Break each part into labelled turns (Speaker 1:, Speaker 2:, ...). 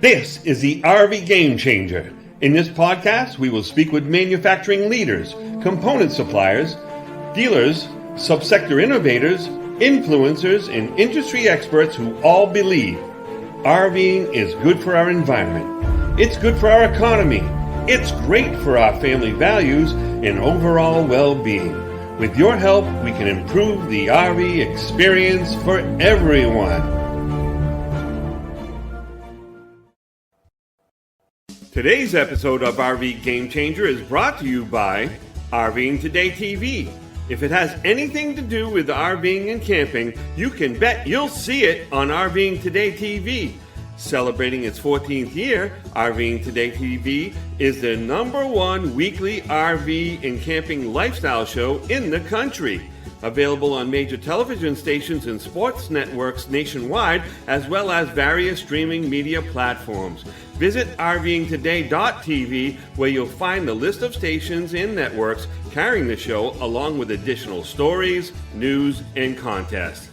Speaker 1: This is the RV Game Changer. In this podcast, we will speak with manufacturing leaders, component suppliers, dealers, subsector innovators, influencers, and industry experts who all believe RVing is good for our environment, it's good for our economy, it's great for our family values and overall well-being. With your help, we can improve the RV experience for everyone. Today's episode of RV Game Changer is brought to you by RVing Today TV. If it has anything to do with RVing and camping, you can bet you'll see it on RVing Today TV. Celebrating its 14th year, RVing Today TV is the #1 weekly RV and camping lifestyle show in the country. Available on major television stations and sports networks nationwide, as well as various streaming media platforms. Visit rvingtoday.tv, where you'll find the list of stations and networks carrying the show, along with additional stories, news, and contests.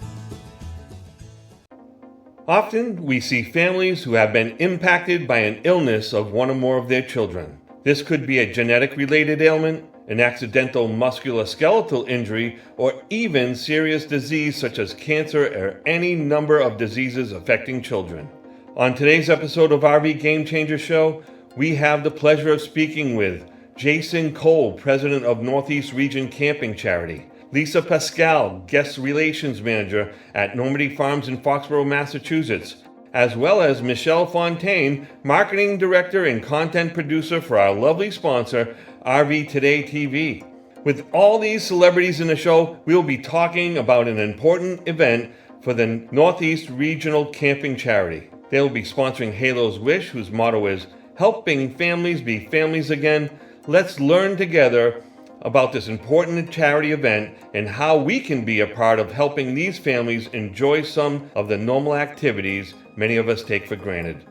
Speaker 1: Often, we see families who have been impacted by an illness of one or more of their children. This could be a genetic-related ailment, an accidental musculoskeletal injury, or even serious disease such as cancer or any number of diseases affecting children. On today's episode of RV Game Changer Show, we have the pleasure of speaking with Jason Cole, president of Northeast Region Camping Charity, Lisa Pascal, guest relations manager at Normandy Farms in Foxborough, Massachusetts, as well as Michelle Fontaine, marketing director and content producer for our lovely sponsor, RV Today TV. With all these celebrities in the show, we'll be talking about an important event for the Northeast Regional Camping Charity. They'll be sponsoring Halo's Wish, whose motto is helping families be families again. Let's learn together about this important charity event and how we can be a part of helping these families enjoy some of the normal activities many of us take for granted.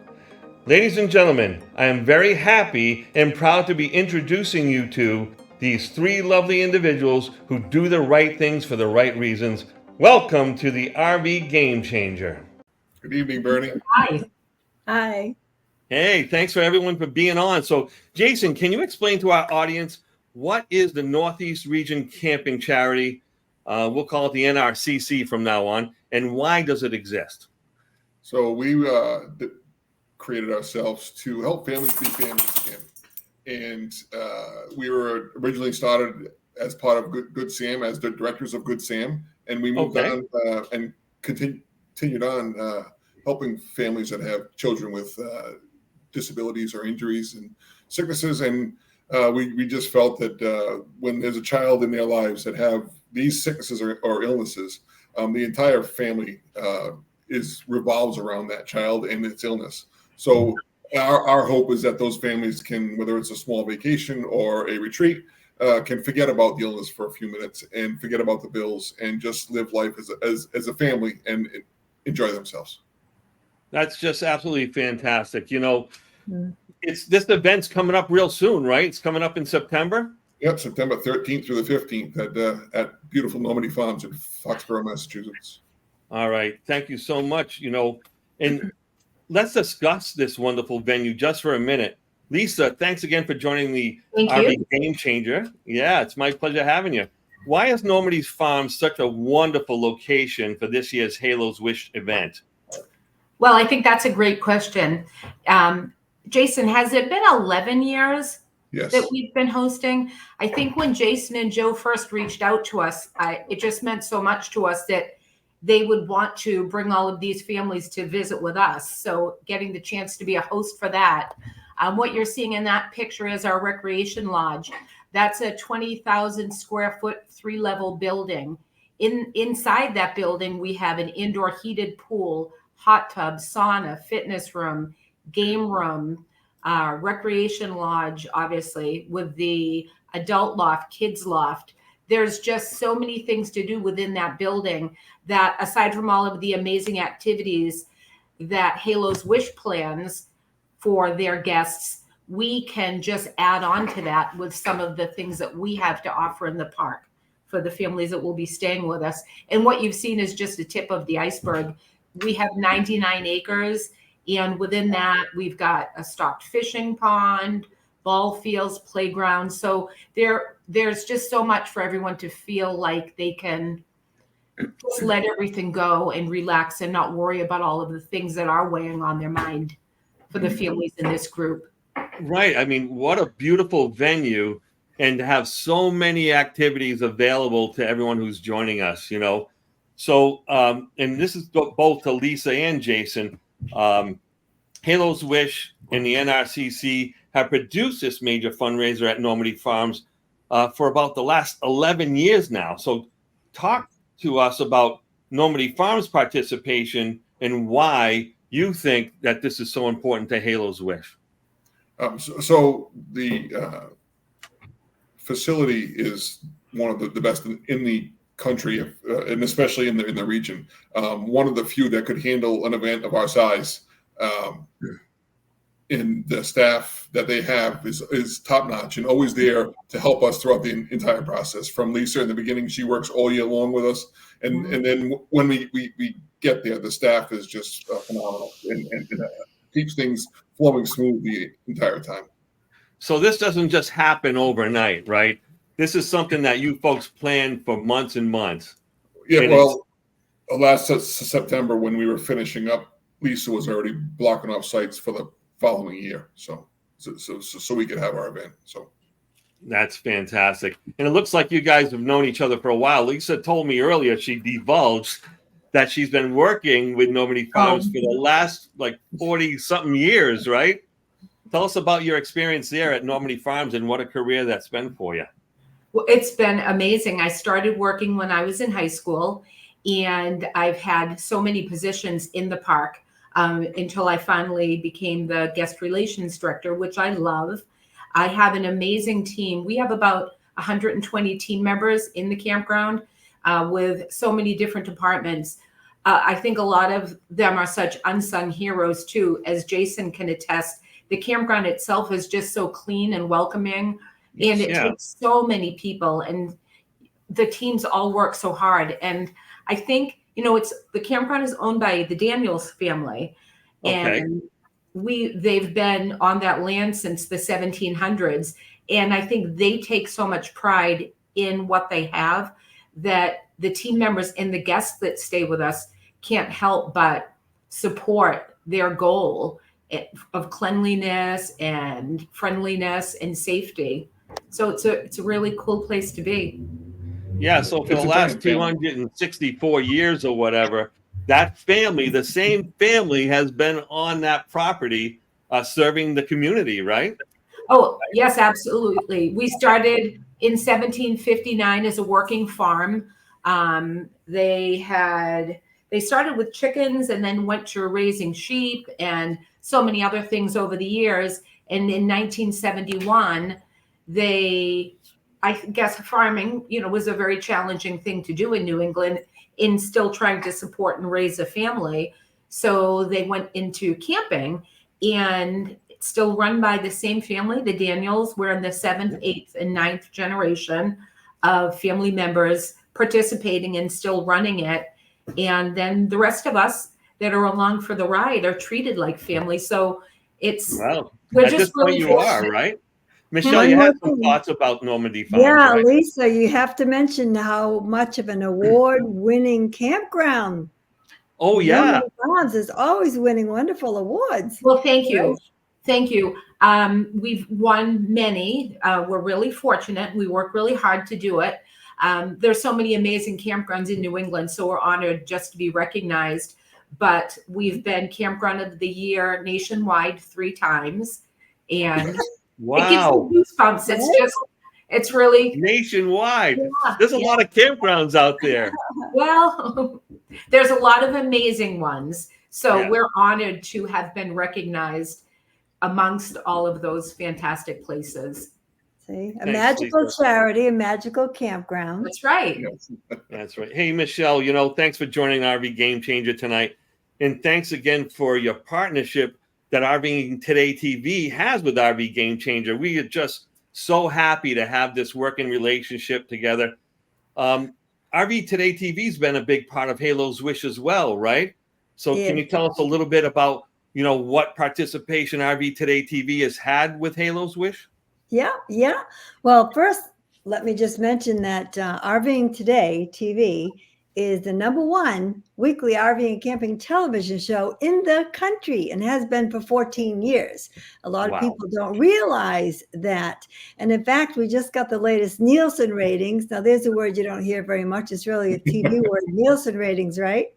Speaker 1: Ladies and gentlemen, I am very happy and proud to be introducing you to these three lovely individuals who do the right things for the right reasons. Welcome to the RV Game Changer.
Speaker 2: Good evening, Bernie.
Speaker 3: Hi.
Speaker 4: Hi.
Speaker 1: Hey, thanks for everyone for being on. So, Jason, can you explain to our audience what is the Northeast Region Camping Charity? We'll call it the NRCC from now on, and why does it exist?
Speaker 2: So we created ourselves to help families be families again. And we were originally started as part of Good Sam, as the directors of Good Sam. And we moved on and continued on helping families that have children with disabilities or injuries and sicknesses. And we just felt that when there's a child in their lives that have these sicknesses or illnesses, the entire family revolves around that child and its illness. So our hope is that those families can, whether it's a small vacation or a retreat, can forget about the illness for a few minutes and forget about the bills and just live life as a family and enjoy themselves.
Speaker 1: That's just absolutely fantastic. You know, this event's coming up real soon, right? It's coming up in September?
Speaker 2: Yep, September 13th through the 15th at beautiful Normandy Farms in Foxborough, Massachusetts.
Speaker 1: All right. Thank you so much. You know, and let's discuss this wonderful venue just for a minute. Lisa, thanks again for joining the RV Game Changer. Yeah, it's my pleasure having you. Why is Normandy Farms such a wonderful location for this year's Halo's Wish event?
Speaker 3: Well, I think that's a great question. Jason, has it been 11 years that we've been hosting? I think when Jason and Joe first reached out to us, it just meant so much to us that they would want to bring all of these families to visit with us. So getting the chance to be a host for that. What you're seeing in that picture is our recreation lodge. That's a 20,000 square foot, 3-level building. Inside that building, we have an indoor heated pool, hot tub, sauna, fitness room, game room, recreation lodge, obviously, with the adult loft, kids loft. There's just so many things to do within that building that, aside from all of the amazing activities that Halo's Wish plans for their guests, we can just add on to that with some of the things that we have to offer in the park for the families that will be staying with us. And what you've seen is just the tip of the iceberg. We have 99 acres And within that, we've got a stocked fishing pond, ball fields, playgrounds. So there's just so much for everyone to feel like they can just let everything go and relax and not worry about all of the things that are weighing on their mind for the families in this group.
Speaker 1: Right. I mean, what a beautiful venue, and to have so many activities available to everyone who's joining us, So, and this is both to Lisa and Jason. Halo's Wish and the NRCC have produced this major fundraiser at Normandy Farms for about the last 11 years now. So talk to us about Normandy Farms' participation and why you think that this is so important to Halo's Wish.
Speaker 2: So the facility is one of the best in the country, and especially in the region. One of the few that could handle an event of our size. And the staff that they have is top notch and always there to help us throughout the entire process. From Lisa in the beginning, she works all year long with us, and then when we get there, the staff is just phenomenal and keeps things flowing smooth the entire time.
Speaker 1: So this doesn't just happen overnight, right? This is something that you folks planned for months and months.
Speaker 2: Yeah, well, last September when we were finishing up, Lisa was already blocking off sites for the following year, so we could have our event. So
Speaker 1: that's fantastic, and it looks like you guys have known each other for a while. Lisa told me earlier she divulged that she's been working with Normandy Farms for the last 40-something years, right? Tell us about your experience there at Normandy Farms and what a career that's been for you.
Speaker 3: Well, it's been amazing. I started working when I was in high school, and I've had so many positions in the park until I finally became the guest relations director, which I love. I have an amazing team. We have about 120 team members in the campground with so many different departments. I think a lot of them are such unsung heroes too, as Jason can attest. The campground itself is just so clean and welcoming, and it takes so many people, and the teams all work so hard. And I think, it's the campground is owned by the Daniels family, and they've been on that land since the 1700s. And I think they take so much pride in what they have that the team members and the guests that stay with us can't help but support their goal of cleanliness and friendliness and safety. So it's a really cool place to be.
Speaker 1: Yeah, so for the last 264 years or whatever, that family, the same family, has been on that property serving the community, right?
Speaker 3: Oh, yes, absolutely. We started in 1759 as a working farm. They started with chickens and then went to raising sheep and so many other things over the years. And in 1971, I guess farming, was a very challenging thing to do in New England in still trying to support and raise a family. So they went into camping, and it's still run by the same family, the Daniels. We're in the 7th, 8th, and 9th generation of family members participating and still running it. And then the rest of us that are along for the ride are treated like family. So we're just really
Speaker 1: you are, right? Michelle, you have some thoughts about Normandy Farms.
Speaker 4: Yeah,
Speaker 1: right?
Speaker 4: Lisa, you have to mention how much of an award-winning campground.
Speaker 1: Oh, yeah.
Speaker 4: Normandy Farms is always winning wonderful awards.
Speaker 3: Well, thank you. Thank you. We've won many. We're really fortunate. We work really hard to do it. There's so many amazing campgrounds in New England, so we're honored just to be recognized. But we've been Campground of the Year nationwide 3 times. And
Speaker 1: wow.
Speaker 3: It gives me goosebumps. It's really
Speaker 1: nationwide. Yeah, there's a lot of campgrounds out there.
Speaker 3: Well, there's a lot of amazing ones. So we're honored to have been recognized amongst all of those fantastic places.
Speaker 4: See, magical charity, a magical campground.
Speaker 3: That's right.
Speaker 1: That's right. Hey, Michelle, thanks for joining RV Game Changer tonight. And thanks again for your partnership that RV Today TV has with RV Game Changer. We are just so happy to have this working relationship together. RV Today TV's been a big part of Halo's Wish as well, right? So can you tell us a little bit about what participation RV Today TV has had with Halo's Wish?
Speaker 4: Yeah. Well, first, let me just mention that RVing Today TV is the #1 weekly RV and camping television show in the country and has been for 14 years. A lot of people don't realize that. And in fact, we just got the latest Nielsen ratings. Now, there's a word you don't hear very much. It's really a TV word, Nielsen ratings, right?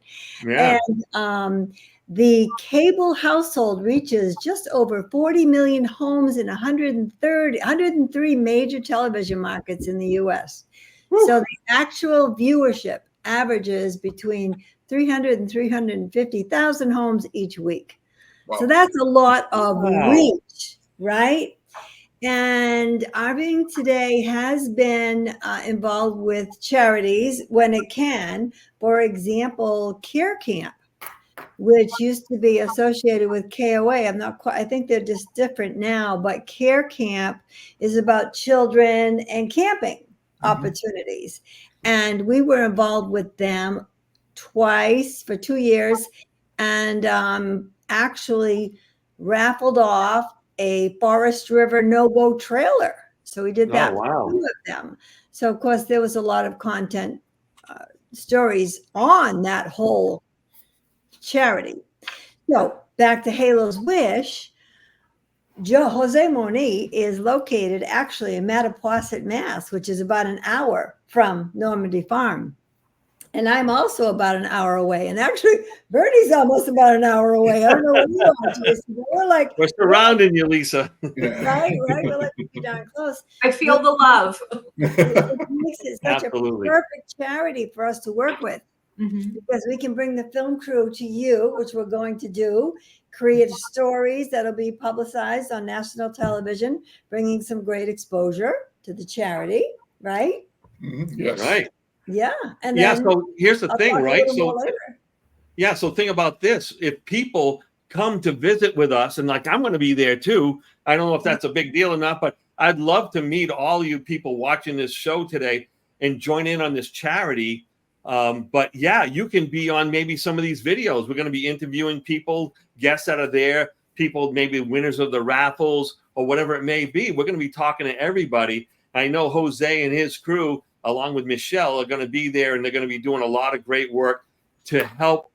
Speaker 1: Yeah.
Speaker 4: And the cable household reaches just over 40 million homes in 103 major television markets in the U.S. So the actual viewership averages between 300 and 350,000 homes each week. Wow. So that's a lot of reach, right? And RVing Today has been involved with charities when it can. For example, Care Camp, which used to be associated with KOA. I'm not quite, I think they're just different now, but Care Camp is about children and camping opportunities. And we were involved with them twice for 2 years and actually raffled off a Forest River no-boat trailer. So we did that for 2 of them. So of course there was a lot of content stories on that whole charity. So back to Halo's Wish, Jose Moni is located actually in Mattapoisett, Mass, which is about an hour from Normandy Farm. And I'm also about an hour away. And actually, Bernie's almost about an hour away. I don't know what you are, Jason, but
Speaker 1: we're surrounding you, Lisa.
Speaker 4: Right. We're like pretty darn close.
Speaker 3: I feel the love.
Speaker 4: It makes it such a perfect charity for us to work with. Because we can bring the film crew to you, which we're going to do, create stories that'll be publicized on national television, bringing some great exposure to the charity, right?
Speaker 2: Yes.
Speaker 1: Right.
Speaker 4: Yeah. And then
Speaker 1: so here's the thing, right? So think about this. If people come to visit with us and I'm going to be there too, I don't know if that's a big deal or not, but I'd love to meet all you people watching this show today and join in on this charity. But yeah, you can be on maybe some of these videos. We're going to be interviewing people, guests that are there, people, maybe winners of the raffles or whatever it may be. We're going to be talking to everybody. I know Jose and his crew, along with Michelle, are going to be there, and they're going to be doing a lot of great work to help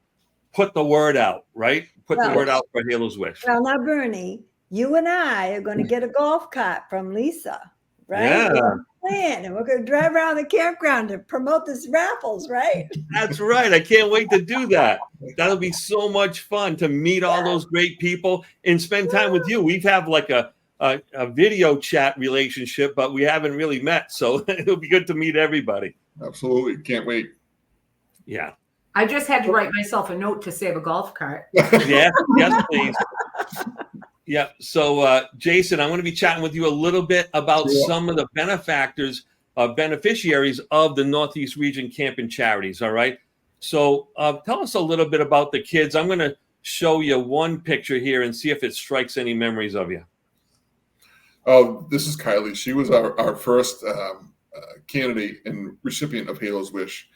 Speaker 1: put the word out, right? Put the word out for Halo's Wish.
Speaker 4: Well, now, Bernie, you and I are going to get a golf cart from Lisa, right?
Speaker 1: Yeah.
Speaker 4: And we're going to drive around the campground to promote this raffles, right?
Speaker 1: That's right. I can't wait to do that. That'll be so much fun to meet all those great people and spend time with you. We've have a video chat relationship, but we haven't really met. So it'll be good to meet everybody.
Speaker 2: Absolutely. Can't wait.
Speaker 1: Yeah.
Speaker 3: I just had to write myself a note to save a golf cart.
Speaker 1: Yes, please. Yeah. So, Jason, I'm going to be chatting with you a little bit about some of the beneficiaries of the Northeast Region Camping Charities. All right. So tell us a little bit about the kids. I'm going to show you one picture here and see if it strikes any memories of you.
Speaker 2: Oh, this is Kylie. She was our first candidate and recipient of Halo's Wish.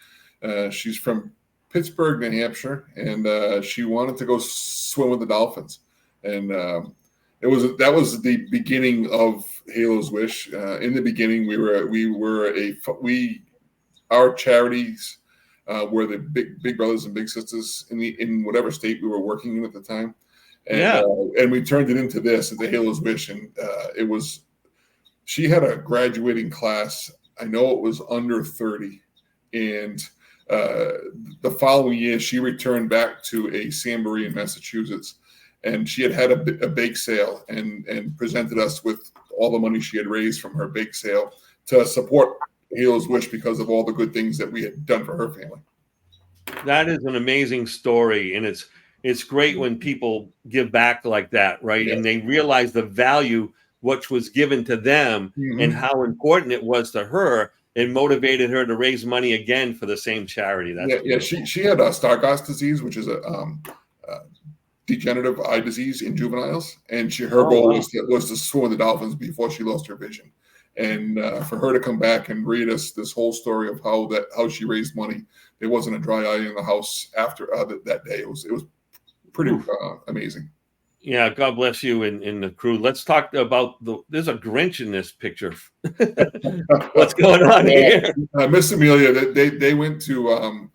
Speaker 2: She's from Pittsburgh, New Hampshire, and she wanted to go swim with the dolphins. And that was the beginning of Halo's Wish. In the beginning, our charities were the big brothers and big sisters in whatever state we were working in at the time. And we turned it into this, the Halo's Wish, and she had a graduating class. I know it was under 30, and the following year she returned back to a San Marie in Massachusetts, and she had a bake sale and presented us with all the money she had raised from her bake sale to support Halo's Wish because of all the good things that we had done for her family.
Speaker 1: That is an amazing story, and it's great when people give back like that, right? Yes. And they realize the value which was given to them and how important it was to her, and motivated her to raise money again for the same charity.
Speaker 2: She had Stargardt disease, which is a degenerative eye disease in juveniles, and her goal was to swim with the dolphins before she lost her vision. And for her to come back and read us this whole story of how she raised money, there wasn't a dry eye in the house after that day. It was pretty amazing.
Speaker 1: Yeah, God bless you and the crew. Let's talk about there's a Grinch in this picture. What's going on here?
Speaker 2: Miss Amelia, they went to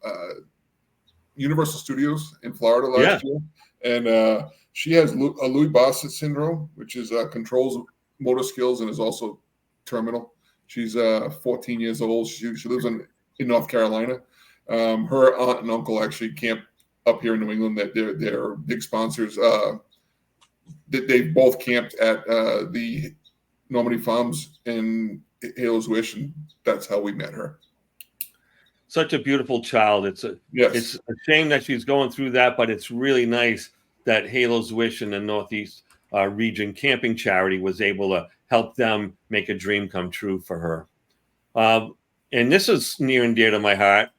Speaker 2: Universal Studios in Florida last year, and she has a Lewy Boston syndrome, which is controls motor skills and is also terminal. She's 14 years old. She lives in North Carolina. Her aunt and uncle actually camp up here in New England. That they're big sponsors. They both camped at the Normandy Farms in Halo's Wish, and that's how we met her.
Speaker 1: Such a beautiful child. It's a shame that she's going through that, but it's really nice that Halo's Wish in the Northeast region camping charity was able to help them make a dream come true for her. And this is near and dear to my heart.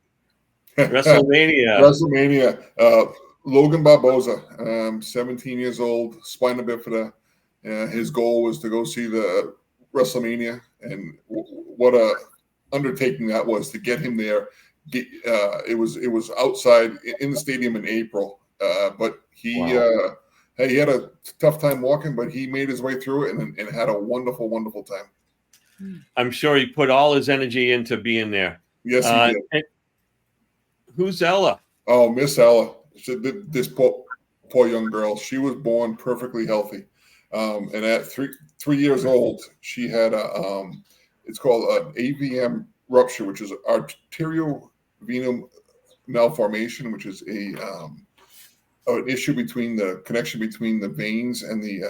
Speaker 2: WrestleMania. Logan Barboza, 17 years old, spina bifida. His goal was to go see the WrestleMania, and what a undertaking that was to get him there. It was outside in the stadium in April, but he had a tough time walking, but he made his way through it and had a wonderful, wonderful time.
Speaker 1: I'm sure he put all his energy into being there.
Speaker 2: Yes, he did.
Speaker 1: Who's Ella?
Speaker 2: Oh, Miss Ella. This poor young girl. She was born perfectly healthy, and at 3 years old, she had it's called an AVM rupture, which is arteriovenous malformation, which is an issue between the connection between the veins and the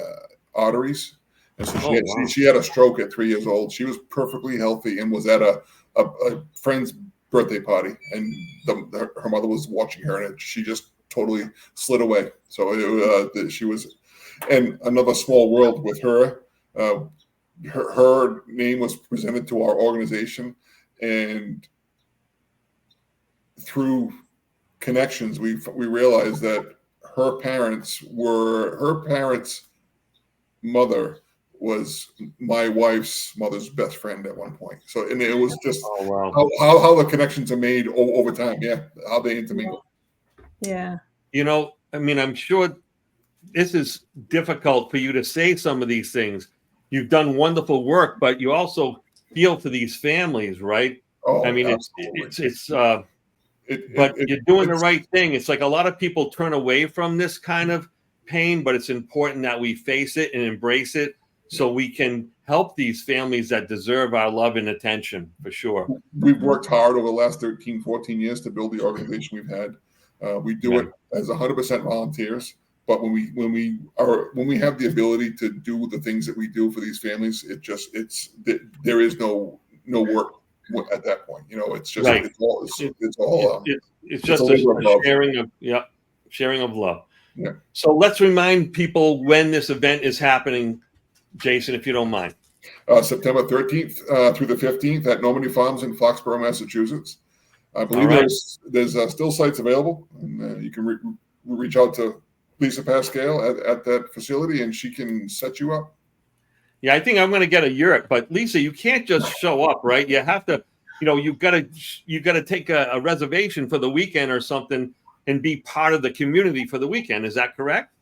Speaker 2: arteries. And so she had a stroke at 3 years old. She was perfectly healthy and was at a friend's birthday party, and her mother was watching her, and she just totally slid away. So she was, and another small world with her. Her name was presented to our organization, and through connections, we realized that her parents' mother was my wife's mother's best friend at one point. So, and it was just how the connections are made over time. Yeah, how they intermingle.
Speaker 4: Yeah.
Speaker 1: I mean, I'm sure this is difficult for you to say some of these things. You've done wonderful work, but you also feel for these families, right?
Speaker 2: Oh,
Speaker 1: I mean,
Speaker 2: absolutely.
Speaker 1: but you're doing the right thing. It's like a lot of people turn away from this kind of pain, but it's important that we face it and embrace it so we can help these families that deserve our love and attention, for sure.
Speaker 2: We've worked hard over the last 13, 14 years to build the organization we've had. We do it as 100% volunteers, but when we have the ability to do the things that we do for these families, there is no work at that point. It's just
Speaker 1: it's just a sharing of love.
Speaker 2: Yeah.
Speaker 1: So let's remind people when this event is happening, Jason, if you don't mind.
Speaker 2: September 13th through the 15th at Normandy Farms in Foxborough, Massachusetts. I believe there's still sites available, and you can reach out to Lisa Pascal at that facility, and she can set you up.
Speaker 1: Yeah, I think I'm going to get a yurt, but Lisa, you can't just show up, right? You have to, you've got to take a reservation for the weekend or something and be part of the community for the weekend. Is that correct?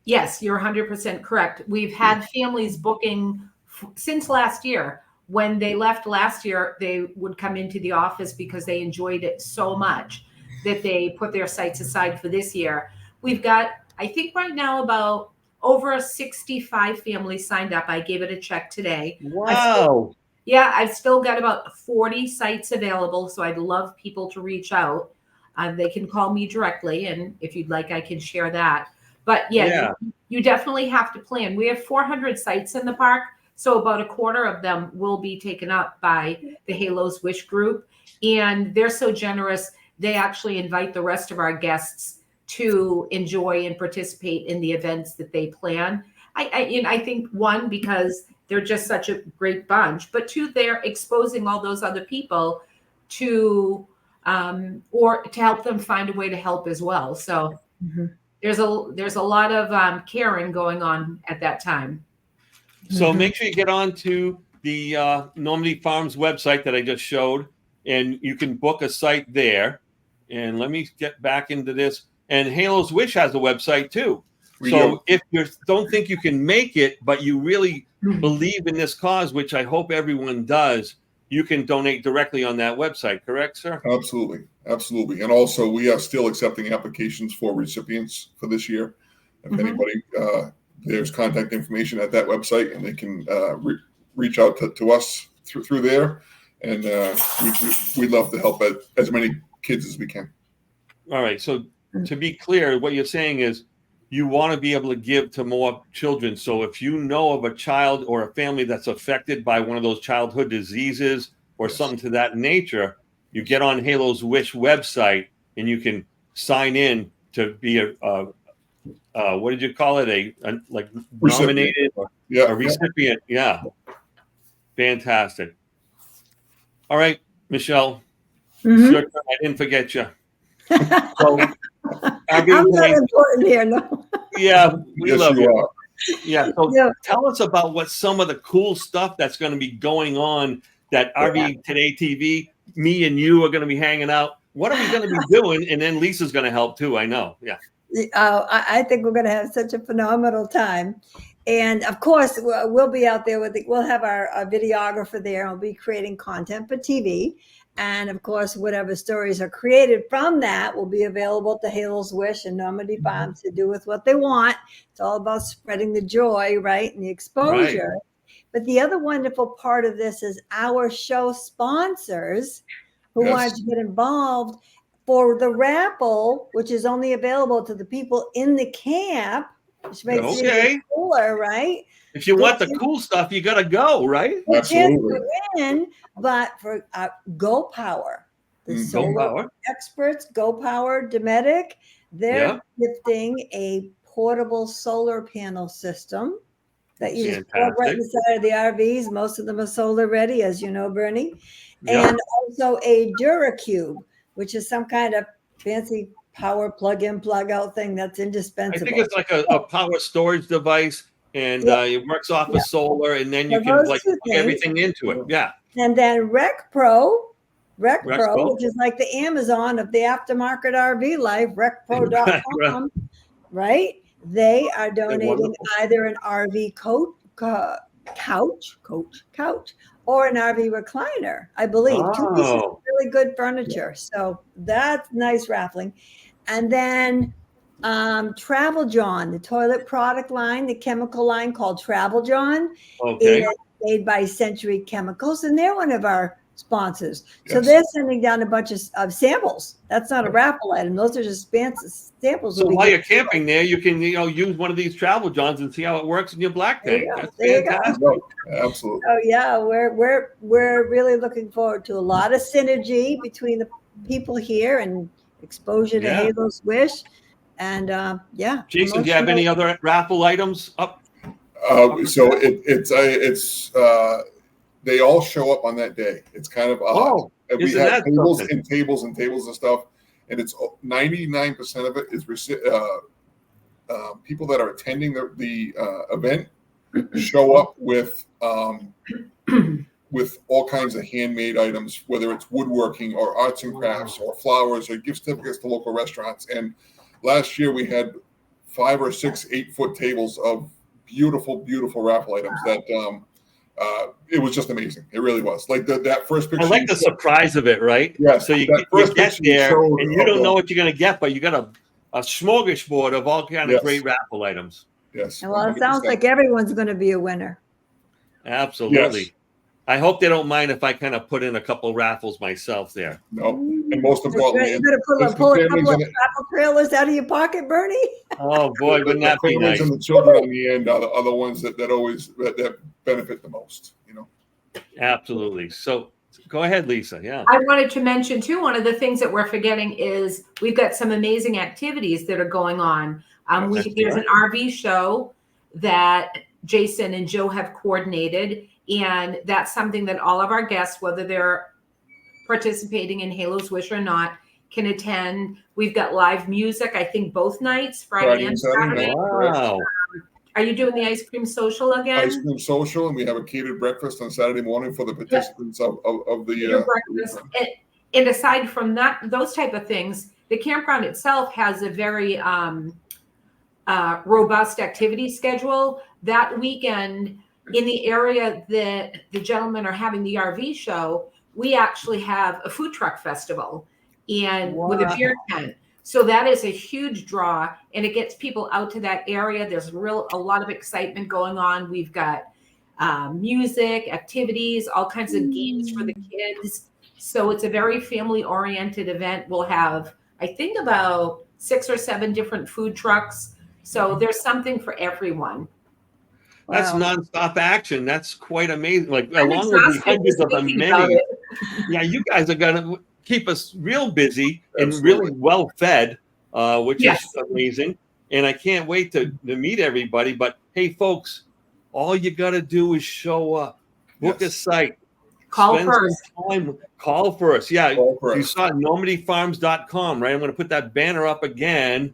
Speaker 3: Yes, you're 100% correct. We've had families booking since last year. When they left last year, they would come into the office because they enjoyed it so much that they put their sites aside for this year. We've got, I think right now, about over 65 families signed up. I gave it a check today.
Speaker 1: Wow.
Speaker 3: I've still got about 40 sites available, so I'd love people to reach out. They can call me directly, and if you'd like, I can share that. But you definitely have to plan. We have 400 sites in the park, so about a quarter of them will be taken up by the Halo's Wish group. And they're so generous, they actually invite the rest of our guests to enjoy and participate in the events that they plan. I think, one, because they're just such a great bunch, but two, they're exposing all those other people to or to help them find a way to help as well. So there's a lot of caring going on at that time.
Speaker 1: So make sure you get on to the Normandy Farms website that I just showed, and you can book a site there. And let me get back into this. And Halo's Wish has a website too. So if you don't think you can make it, but you really believe in this cause, which I hope everyone does, you can donate directly on that website. Correct, sir?
Speaker 2: Absolutely. Absolutely. And also, we are still accepting applications for recipients for this year. If anybody, there's contact information at that website, and they can reach out to us through there. And we'd love to help as many kids as we can.
Speaker 1: All right. So to be clear, what you're saying is you want to be able to give to more children. So if you know of a child or a family that's affected by one of those childhood diseases or something to that nature, you get on Halo's Wish website and you can sign in to be a what did you call it? A nominated or a recipient. Yeah. Fantastic. All right, Michelle. Sure, I didn't forget you. So,
Speaker 4: I'm not important here, no.
Speaker 1: Yeah, we love you. Yeah. So
Speaker 4: Yeah.
Speaker 1: tell us about what some of the cool stuff that's going to be going on that RV Today TV, me and you are going to be hanging out. What are we going to be doing? And then Lisa's going to help too. I know. Yeah.
Speaker 4: I think we're going to have such a phenomenal time. And of course, we'll be out there we'll have our videographer there, and we'll be creating content for TV. And of course, whatever stories are created from that will be available to Halo's Wish and Normandy Farms to do with what they want. It's all about spreading the joy, right? And the exposure. Right. But the other wonderful part of this is our show sponsors who want to get involved for the raffle, which is only available to the people in the camp, which makes it even cooler, right?
Speaker 1: If you want the cool stuff, you got to go, right?
Speaker 2: Absolutely.
Speaker 4: In, but for Go Power, the solar experts, Go Power, Dometic, they're gifting a portable solar panel system that you just plug right inside of the RVs. Most of them are solar ready, as you know, Bernie. And also a DuraCube, which is some kind of fancy power plug-in, plug-out thing that's indispensable.
Speaker 1: I think it's like a power storage device, and it works off of solar, and then you can plug everything into it. Yeah.
Speaker 4: And then Rec Pro, which is like the Amazon of the aftermarket RV life, recpro.com, right? They are donating either an RV couch, or an RV recliner, I believe. 2 pieces of really good furniture. So that's nice raffling. And then Travel John, the toilet product line, the chemical line called Travel John, is made by Century Chemicals, and they're one of our sponsors. So they're sending down a bunch of samples. That's not a raffle item. Those are just samples.
Speaker 1: So while you're camping there, you can use one of these Travel Johns and see how it works in your black tank. That's fantastic.
Speaker 2: Absolutely.
Speaker 4: Oh yeah, we're really looking forward to a lot of synergy between the people here and exposure to Halo's Wish. And
Speaker 1: Jason, do you have any other raffle items up?
Speaker 2: So it's they all show up on that day. It's kind of odd. And we have tables and tables and tables of stuff, and it's 99% of it is people that are attending the event show up with all kinds of handmade items, whether it's woodworking or arts and crafts or flowers or gift certificates to local restaurants. And last year we had 5 or 6 8-foot tables of beautiful raffle items that it was just amazing. It really was. Like that first picture.
Speaker 1: I like the surprise of it, right?
Speaker 2: Yeah.
Speaker 1: So you get there and you don't know what you're going to get, but you got a smorgasbord of all kinds of great raffle items.
Speaker 2: Yes.
Speaker 4: Well, it sounds like everyone's going to be a winner.
Speaker 1: Absolutely.
Speaker 2: Yes.
Speaker 1: I hope they don't mind if I kind of put in a couple raffles myself there.
Speaker 2: No, and most importantly,
Speaker 4: you're going to pull a couple of raffle trailers out of your pocket, Bernie.
Speaker 1: Oh boy, wouldn't that be nice?
Speaker 2: And the children on the end are the ones that always benefit the most.
Speaker 1: Absolutely. So go ahead, Lisa. Yeah.
Speaker 3: I wanted to mention too, one of the things that we're forgetting is we've got some amazing activities that are going on. There's an RV show that Jason and Joe have coordinated, and that's something that all of our guests, whether they're participating in Halo's Wish or not, can attend. We've got live music, I think both nights, Friday and Saturday.
Speaker 1: Wow.
Speaker 3: Are you doing the ice cream social again?
Speaker 2: Ice cream social, and we have a catered breakfast on Saturday morning for the participants of the
Speaker 3: breakfast. And aside from that, those type of things, the campground itself has a very robust activity schedule. That weekend, in the area that the gentlemen are having the RV show, we actually have a food truck festival and with a beer tent. So that is a huge draw, and it gets people out to that area. There's a lot of excitement going on. We've got music, activities, all kinds of games for the kids. So it's a very family-oriented event. We'll have, I think, about 6 or 7 different food trucks. So there's something for everyone.
Speaker 1: That's nonstop action. That's quite amazing. Like,
Speaker 3: I'm
Speaker 1: along with the hundreds of
Speaker 3: thinking about
Speaker 1: amazing,
Speaker 3: it.
Speaker 1: yeah, you guys are gonna keep us real busy and
Speaker 2: Absolutely.
Speaker 1: really well fed, which
Speaker 3: Yes.
Speaker 1: is amazing. And I can't wait to meet everybody. But hey, folks, all you got to do is show up, book a site,
Speaker 3: Call
Speaker 1: spend
Speaker 3: first.
Speaker 1: some time, call first. Yeah,
Speaker 2: Call first.
Speaker 1: you saw normandyfarms.com, right? I'm going to put that banner up again.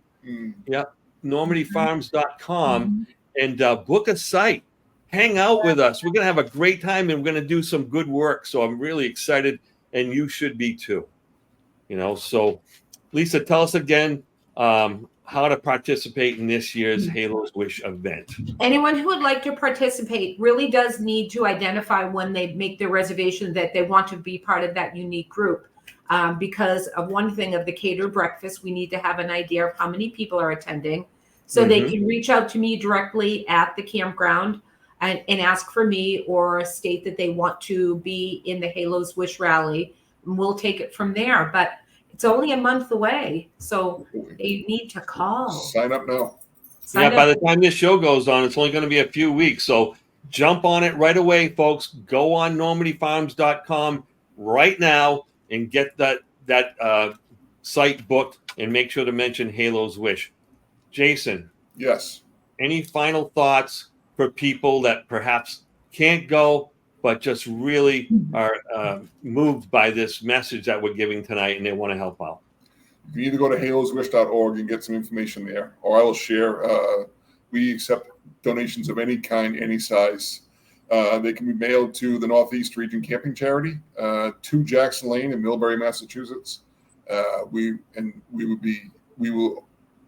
Speaker 1: Yep, normandyfarms.com, and book a site. Hang out with us. We're going to have a great time, and we're going to do some good work. So I'm really excited, and you should be too. So Lisa, tell us again how to participate in this year's Halos Wish event.
Speaker 3: Anyone who would like to participate really does need to identify when they make their reservation that they want to be part of that unique group. Because of one thing of the catered breakfast, we need to have an idea of how many people are attending. So they can reach out to me directly at the campground and ask for me, or state that they want to be in the Halos Wish Rally. And we'll take it from there. But it's only a month away, so you need to call.
Speaker 2: Sign up now.
Speaker 1: By the time this show goes on, it's only going to be a few weeks. So jump on it right away, folks. Go on normandyfarms.com right now and get that site booked, and make sure to mention Halos Wish. Jason.
Speaker 2: Yes.
Speaker 1: Any final thoughts for people that perhaps can't go, but just really are moved by this message that we're giving tonight, and they want to help out?
Speaker 2: You can either go to haloswish.org and get some information there, or I will share. We accept donations of any kind, any size. They can be mailed to the Northeast Region Camping Charity, 2 Jackson Lane in Millbury, Massachusetts. We will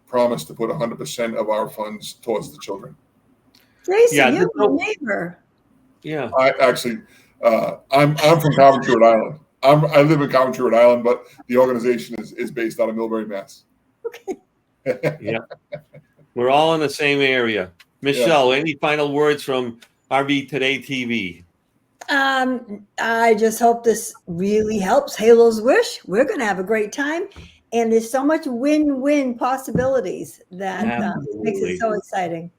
Speaker 2: promise to put 100% of our funds towards the children.
Speaker 4: Jason, you're my neighbor.
Speaker 1: Yeah.
Speaker 2: I'm from Coventry, Rhode Island. I live in Coventry, Rhode Island, but the organization is based out of Millbury, Mass.
Speaker 4: Okay.
Speaker 1: Yeah. We're all in the same area. Michelle, any final words from RV Today TV?
Speaker 4: I just hope this really helps Halos Wish. We're going to have a great time. And there's so much win-win possibilities that makes it so exciting.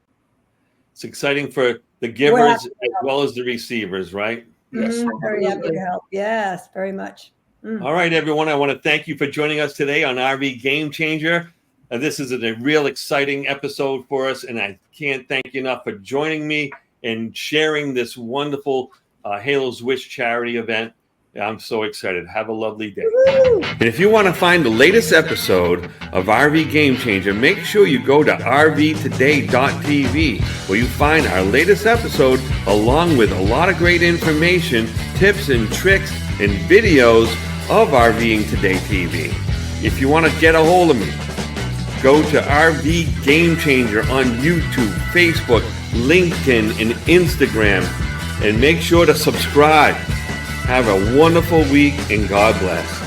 Speaker 1: It's exciting for the givers as well as the receivers, right?
Speaker 2: Yes.
Speaker 4: Very happy to help. Yes, very much.
Speaker 1: All right, everyone. I want to thank you for joining us today on RV Game Changer. This is a real exciting episode for us, and I can't thank you enough for joining me and sharing this wonderful Halos Wish charity event. I'm so excited. Have a lovely day. And if you want to find the latest episode of RV Game Changer, make sure you go to rvtoday.tv, where you find our latest episode along with a lot of great information, tips and tricks, and videos of RVing Today TV. If you want to get a hold of me, go to RV Game Changer on YouTube, Facebook, LinkedIn, and Instagram, and make sure to subscribe. Have a wonderful week, and God bless.